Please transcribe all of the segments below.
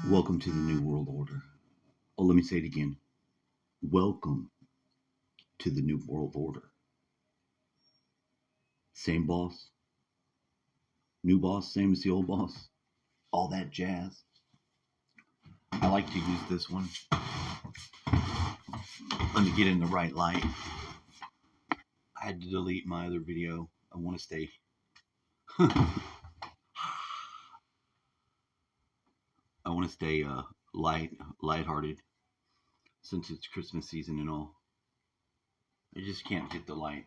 Welcome to the New World Order. Oh, let me say it again. Welcome to the New World Order. Same boss, new boss, same as the old boss. All that jazz. I like to use this one. Let me get in the right light. I had to delete my other video. I want to stay. I want to stay lighthearted, since it's Christmas season and all. I just can't get the light.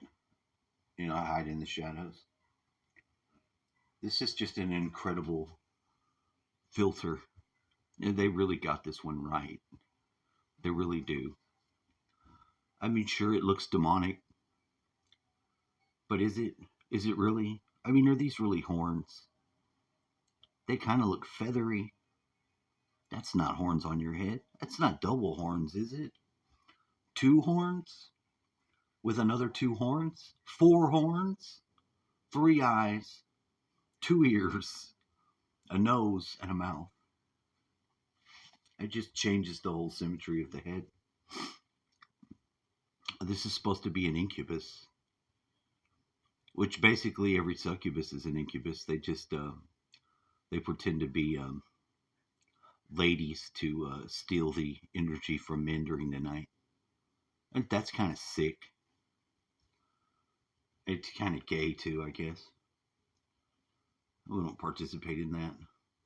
I hide in the shadows. This is just an incredible filter. And they really got this one right. They really do. I mean, sure, it looks demonic, but is it? Is it really? I mean, are these really horns? They kind of look feathery. That's not horns on your head. That's not double horns, is it? Two horns? With another two horns? Four horns? Three eyes? Two ears? A nose and a mouth. It just changes the whole symmetry of the head. This is supposed to be an incubus, which basically every succubus is an incubus. They just they pretend to be ladies to steal the energy from men during the night. And that's kind of sick. It's kind of gay too, I guess. We don't participate in that.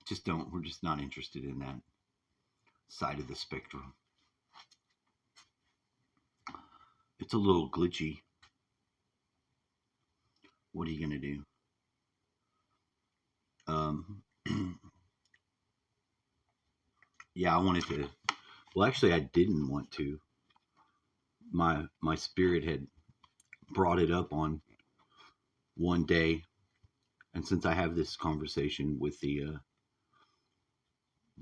Just don't. We're just not interested in that side of the spectrum. It's a little glitchy. What are you going to do? Yeah, I wanted to. Well, actually, I didn't want to. My spirit had brought it up on one day, and since I have this conversation with the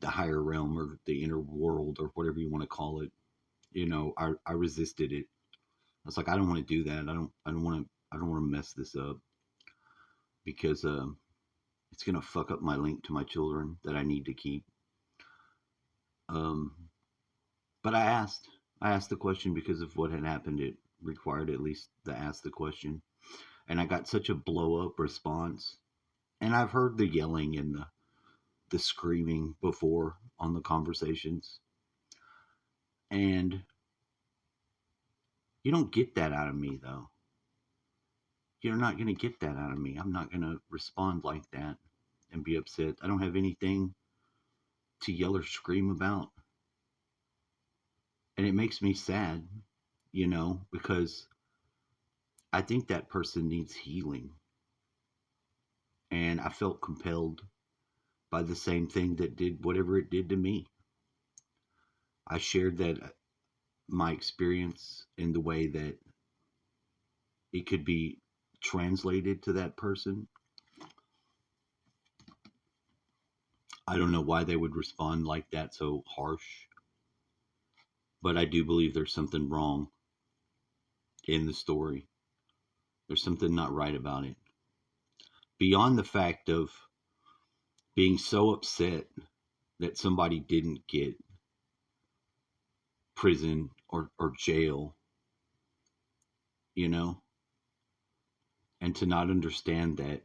higher realm or the inner world or whatever you want to call it, I resisted it. I was like, I don't want to do that. I don't want to mess this up because it's gonna fuck up my link to my children that I need to keep. Um, but I asked the question because of what had happened. It required at least to ask the question, and I got such a blow up response. And I've heard the yelling and the screaming before on the conversations, and you don't get that out of me though. You're not going to get that out of me. I'm not going to respond like that and be upset. I don't have anything to yell or scream about. And it makes me sad, because I think that person needs healing. And I felt compelled by the same thing that did whatever it did to me. I shared that my experience in the way that it could be translated to that person. I don't know why they would respond like that so harsh, but I do believe there's something wrong in the story. There's something not right about it. Beyond the fact of being so upset that somebody didn't get prison or jail, and to not understand that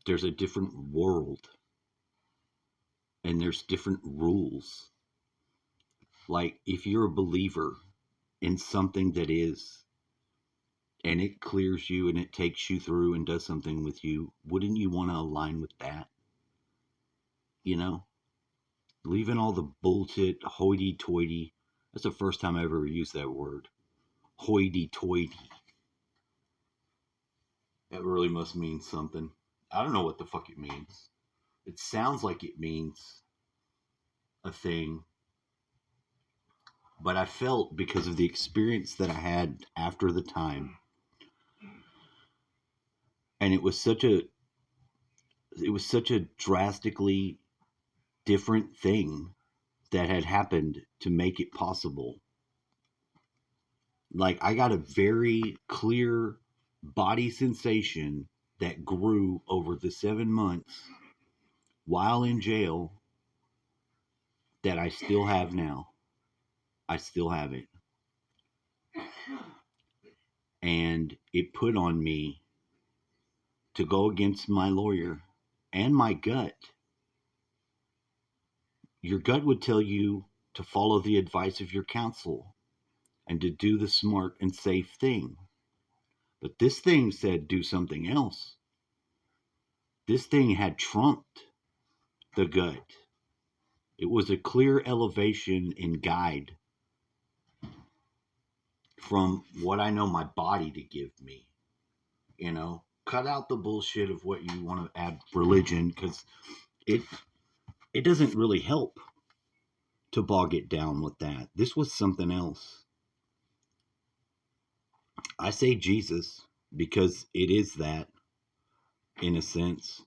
there's a different world and there's different rules. Like if you're a believer in something that is, and it clears you and it takes you through and does something with you, wouldn't you want to align with that? Leaving all the bullshit, hoity-toity. That's the first time I ever used that word. Hoity-toity. That really must mean something. I don't know what the fuck it means. It sounds like it means a thing. But I felt, because of the experience that I had after the time, and it was such a drastically different thing that had happened to make it possible. Like I got a very clear body sensation that grew over the 7 months while in jail that I still have now. I still have it. And it put on me to go against my lawyer and my gut. Your gut would tell you to follow the advice of your counsel and to do the smart and safe thing. But this thing said do something else. This thing had trumped the gut. It was a clear elevation and guide from what I know my body to give me. Cut out the bullshit of what you want to add religion, because it it doesn't really help to bog it down with that. This was something else. I say Jesus because it is that, in a sense.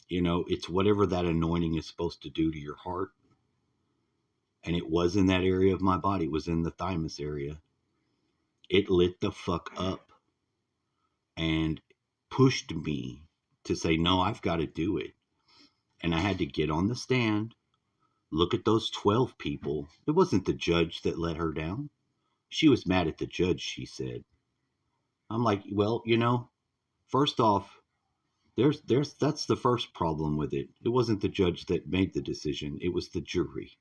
It's whatever that anointing is supposed to do to your heart. And it was in that area of my body. It was in the thymus area. It lit the fuck up and pushed me to say, no, I've got to do it. And I had to get on the stand, look at those 12 people. It wasn't the judge that let her down. She was mad at the judge, she said. I'm like, well, first off, that's the first problem with it. It wasn't the judge that made the decision. It was the jury,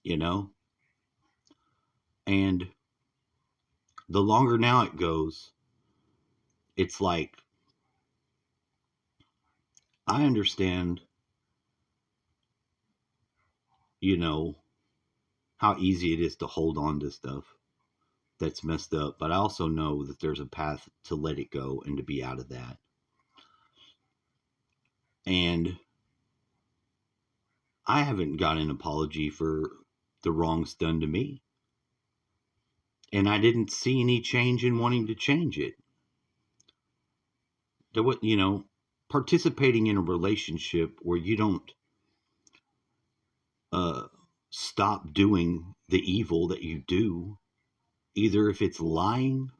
you know? And the longer now it goes, it's like, I understand, you know, how easy it is to hold on to stuff that's messed up, but I also know that there's a path to let it go and to be out of that. And I haven't got an apology for the wrongs done to me. And I didn't see any change in wanting to change it. There was, participating in a relationship where you don't uh, stop doing the evil that you do, either if it's lying,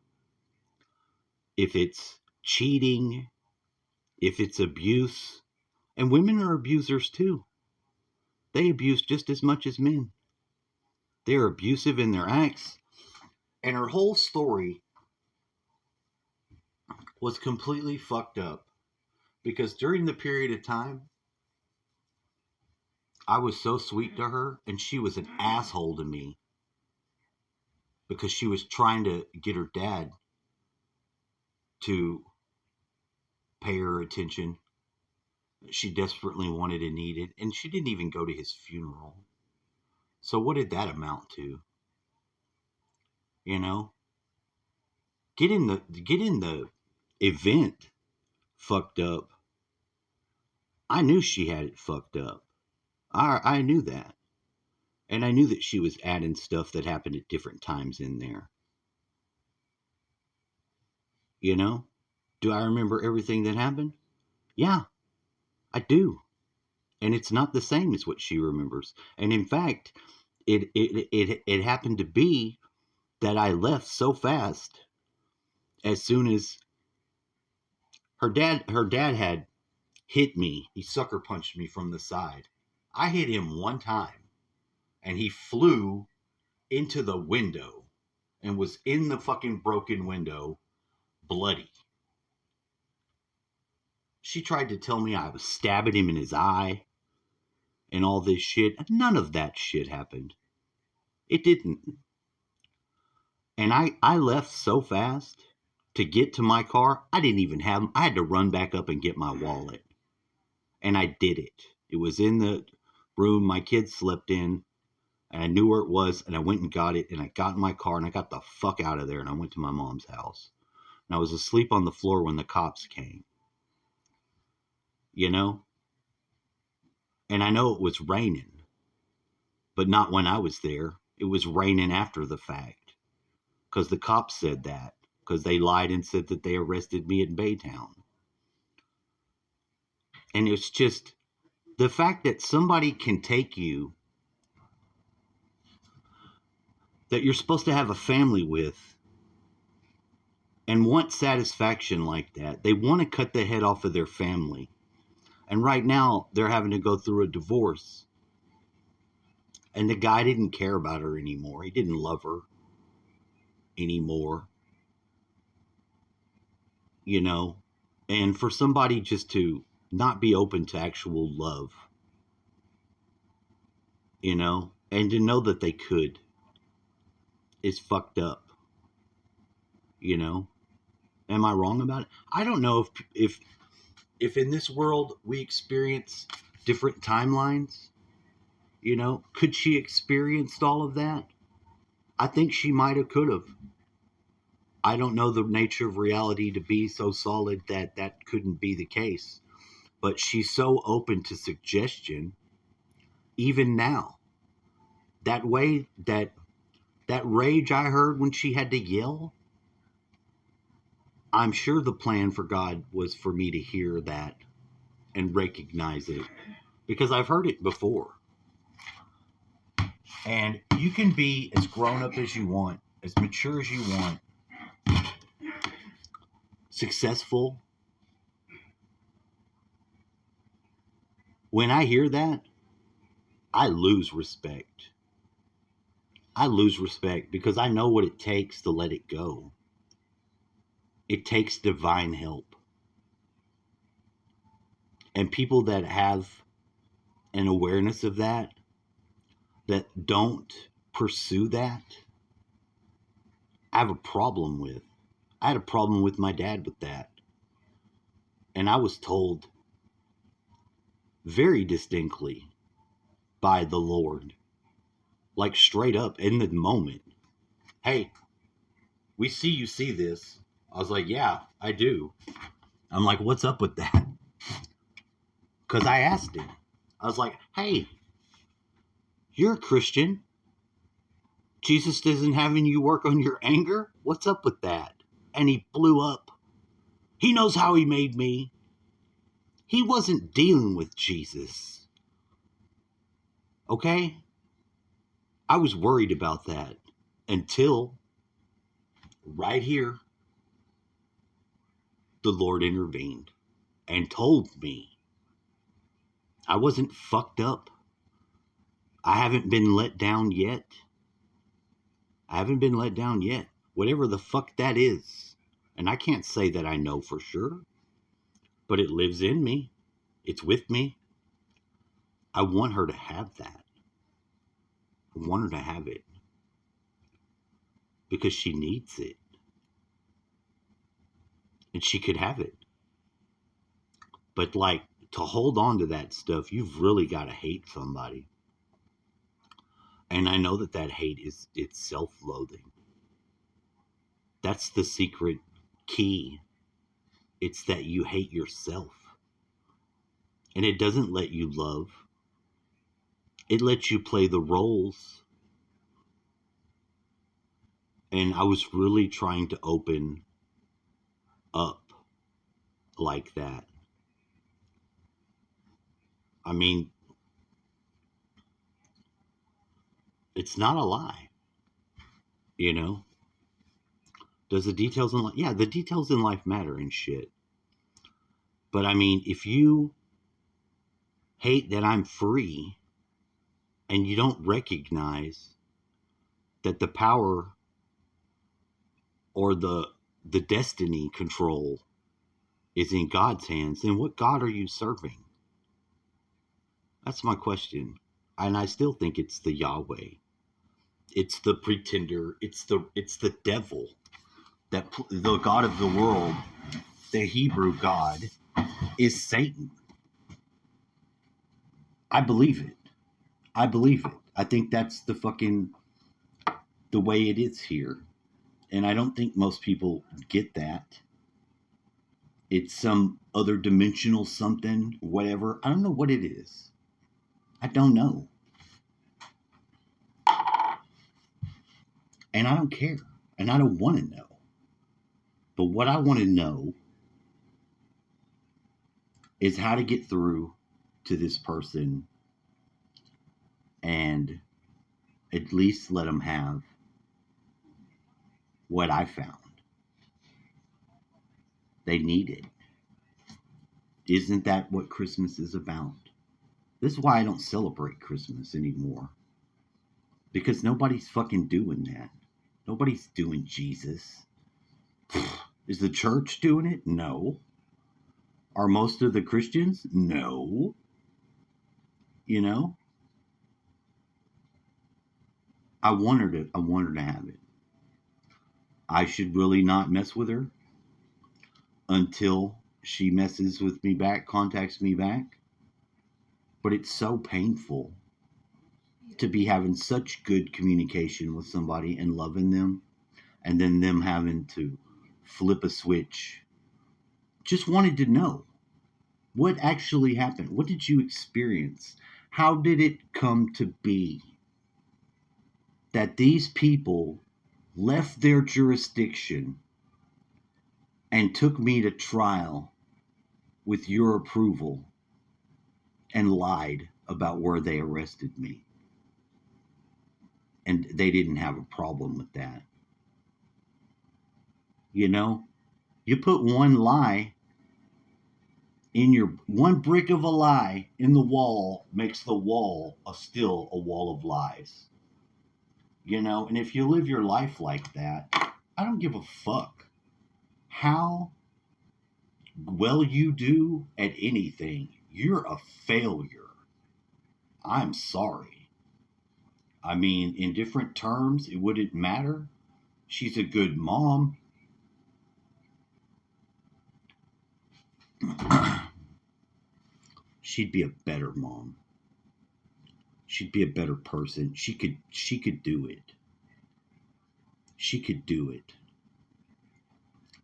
if it's cheating, if it's abuse. And women are abusers too. They abuse just as much as men. They're abusive in their acts. And her whole story was completely fucked up because during the period of time, I was so sweet to her and she was an asshole to me because she was trying to get her dad to pay her attention. She desperately wanted and needed, and she didn't even go to his funeral. So what did that amount to? You know, get in the event fucked up. I knew she had it fucked up. I knew that. And I knew that she was adding stuff that happened at different times in there. You know? Do I remember everything that happened? Yeah, I do. And it's not the same as what she remembers. And in fact, it happened to be that I left so fast as soon as her dad had hit me. He sucker punched me from the side. I hit him one time and he flew into the window and was in the fucking broken window, bloody. She tried to tell me I was stabbing him in his eye and all this shit. None of that shit happened. It didn't. And I left so fast to get to my car. I had to run back up and get my wallet. And I did it. It was in the room my kids slept in. And I knew where it was. And I went and got it. And I got in my car and I got the fuck out of there. And I went to my mom's house. And I was asleep on the floor when the cops came. You know? And I know it was raining. But not when I was there. It was raining after the fact. Because the cops said that. Because they lied and said that they arrested me in Baytown. And it's just the fact that somebody can take you that you're supposed to have a family with and want satisfaction like that. They want to cut the head off of their family. And right now, they're having to go through a divorce. And the guy didn't care about her anymore. He didn't love her anymore, you know? And for somebody just to not be open to actual love, you know, and to know that they could is fucked up, you know? Am I wrong about it? I don't know if in this world we experience different timelines, you know, could she experienced all of that? I think she might have, could have. I don't know the nature of reality to be so solid that that couldn't be the case. But she's so open to suggestion, even now. That way, that rage I heard when she had to yell, I'm sure the plan for God was for me to hear that and recognize it because I've heard it before. And you can be as grown up as you want, as mature as you want, successful. When I hear that, I lose respect. I lose respect because I know what it takes to let it go. It takes divine help. And people that have an awareness of that, that don't pursue that, I have a problem with. I had a problem with my dad with that. And I was told very distinctly by the Lord, like straight up in the moment, hey, we see you see this. I was like, yeah, I do. I'm like, what's up with that? Because I asked him. I was like, hey, you're a Christian. Jesus isn't having you work on your anger? What's up with that? And he blew up. He knows how he made me. He wasn't dealing with Jesus. Okay? I was worried about that until right here, the Lord intervened and told me I wasn't fucked up. I haven't been let down yet. I haven't been let down yet. Whatever the fuck that is. And I can't say that I know for sure, but it lives in me. It's with me. I want her to have that. I want her to have it because she needs it. And she could have it. But like to hold on to that stuff, you've really got to hate somebody. And I know that that hate is it's self-loathing. That's the secret key. It's that you hate yourself. And it doesn't let you love. It lets you play the roles. And I was really trying to open up like that. I mean, it's not a lie, you know? Does the details in life? Yeah, the details in life matter and shit. But I mean, if you hate that I'm free and you don't recognize that the power or the destiny control is in God's hands, then what God are you serving? That's my question. And I still think it's the Yahweh. It's the pretender. It's the devil. That the God of the world, the Hebrew God, is Satan. I believe it. I believe it. I think that's the way it is here. And I don't think most people get that. It's some other dimensional something, whatever. I don't know what it is. I don't know. And I don't care. And I don't want to know. But what I want to know is how to get through to this person and at least let them have what I found. They need it. Isn't that what Christmas is about? This is why I don't celebrate Christmas anymore. Because nobody's fucking doing that. Nobody's doing Jesus. Is the church doing it? No. Are most of the Christians? No. You know? I want her to have it. I should really not mess with her until she messes with me back, contacts me back. But it's so painful to be having such good communication with somebody and loving them, and then them having to flip a switch. Just wanted to know what actually happened. What did you experience? How did it come to be that these people left their jurisdiction and took me to trial with your approval and lied about where they arrested me? And they didn't have a problem with that. You know, you put one lie in your one brick of a lie in the wall makes the wall still a wall of lies. You know, and if you live your life like that, I don't give a fuck how well you do at anything. You're a failure. I'm sorry. I mean, in different terms, it wouldn't matter. She's a good mom. She'd be a better mom. She'd be a better person. She could do it. She could do it.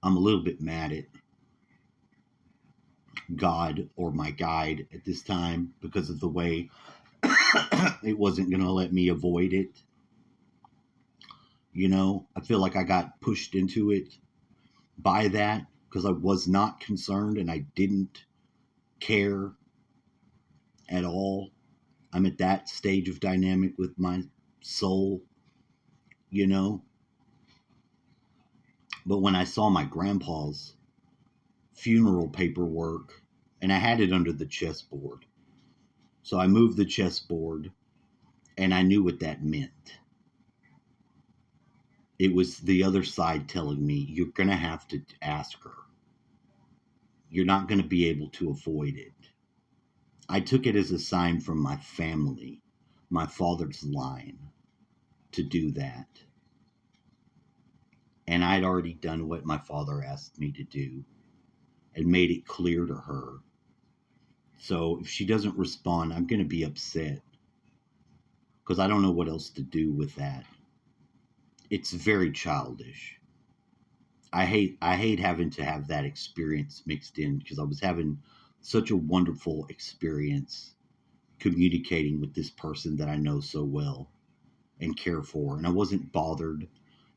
I'm a little bit mad at God or my guide at this time because of the way it wasn't going to let me avoid it. You know, I feel like I got pushed into it by that because I was not concerned and I didn't care at all. I'm at that stage of dynamic with my soul, you know. But when I saw my grandpa's funeral paperwork, and I had it under the chessboard, so I moved the chessboard and I knew what that meant. It was the other side telling me, you're going to have to ask her. You're not going to be able to avoid it. I took it as a sign from my family, my father's line, to do that. And I'd already done what my father asked me to do and made it clear to her. So if she doesn't respond, I'm going to be upset because I don't know what else to do with that. It's very childish. I hate having to have that experience mixed in because I was having such a wonderful experience communicating with this person that I know so well and care for, and I wasn't bothered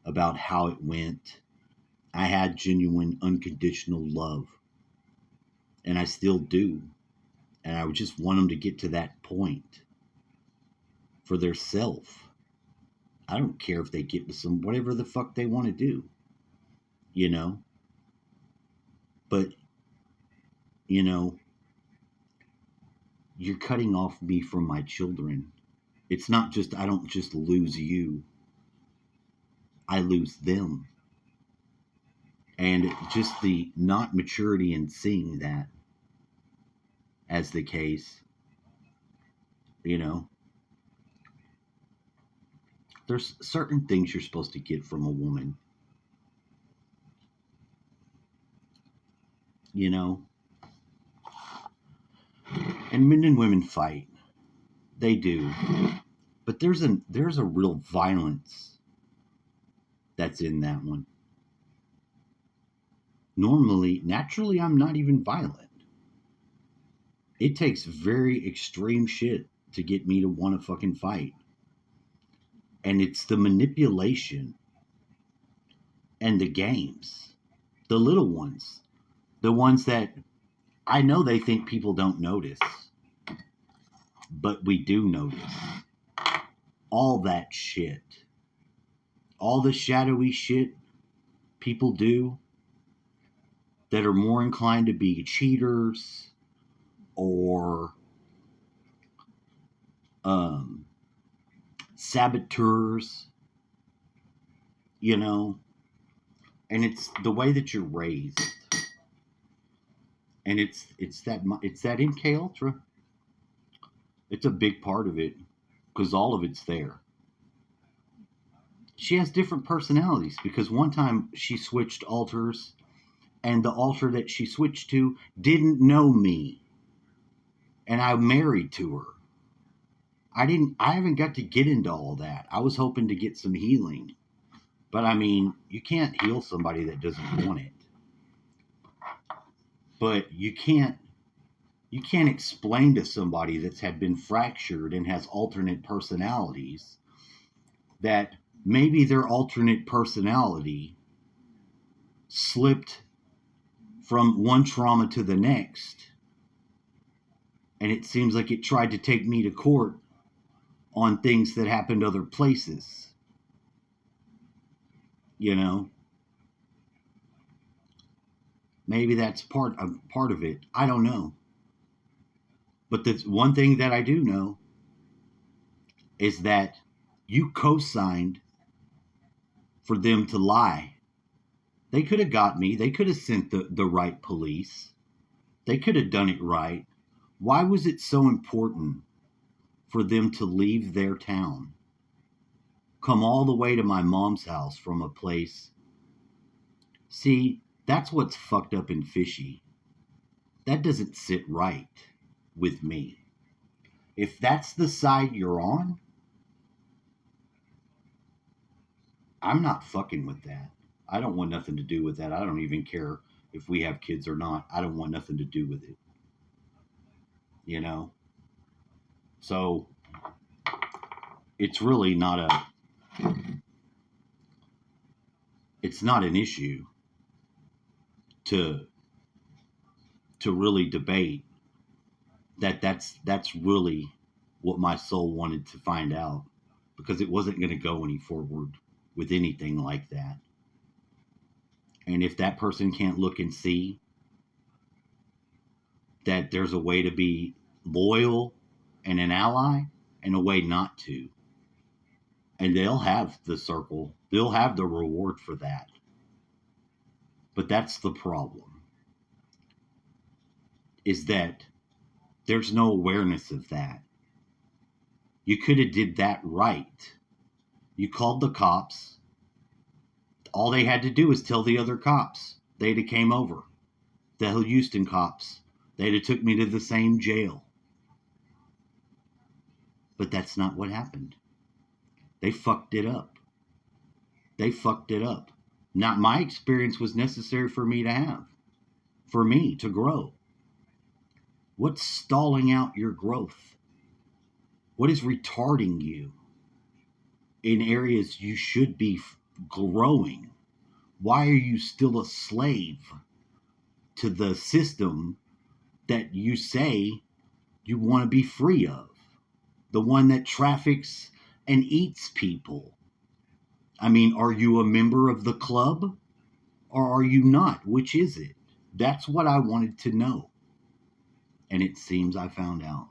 about how it went. I had genuine unconditional love, and I still do, and I would just want them to get to that point for their self. I don't care if they get with some whatever the fuck they want to do, you know. But you know, you're cutting off me from my children. It's not just, I don't just lose you, I lose them. And just the not maturity in seeing that as the case, you know, there's certain things you're supposed to get from a woman, you know, and men and women fight. They do. But there's a real violence that's in that one. Naturally, I'm not even violent. It takes very extreme shit to get me to want to fucking fight. And it's the manipulation and the games, the little ones, the ones that I know they think people don't notice, but we do notice. All that shit, all the shadowy shit people do that are more inclined to be cheaters, or saboteurs, you know, and it's the way that you're raised, and it's that MK Ultra. It's a big part of it because all of it's there. She has different personalities because one time she switched alters, and the altar that she switched to didn't know me, and I married to her. I haven't got to get into all that. I was hoping to get some healing. But I mean, you can't heal somebody that doesn't want it. But you can't explain to somebody that's had been fractured and has alternate personalities that maybe their alternate personality slipped from one trauma to the next, and it seems like it tried to take me to court on things that happened other places. You know, maybe that's part of it. I don't know. But the one thing that I do know is that you co-signed for them to lie. They could have got me. They could have sent the right police. They could have done it right. Why was it so important for them to leave their town, come all the way to my mom's house from a place? See, that's what's fucked up and fishy. That doesn't sit right with me. If that's the side you're on, I'm not fucking with that. I don't want nothing to do with that. I don't even care if we have kids or not. I don't want nothing to do with it. You know? So it's really it's not an issue to really debate that's really what my soul wanted to find out, because it wasn't going to go any forward with anything like that. And if that person can't look and see that there's a way to be loyal and an ally and a way not to, and they'll have the circle, they'll have the reward for that. But that's the problem, is that there's no awareness of that. You could have did that right. You called the cops. All they had to do was tell the other cops. They'd have came over. The Houston cops. They'd have took me to the same jail. But that's not what happened. They fucked it up. They fucked it up. Not my experience was necessary for me to have. For me to grow. What's stalling out your growth? What is retarding you in areas you should be growing? Why are you still a slave to the system that you say you want to be free of? The one that traffics and eats people. I mean, are you a member of the club or are you not? Which is it? That's what I wanted to know. And it seems I found out.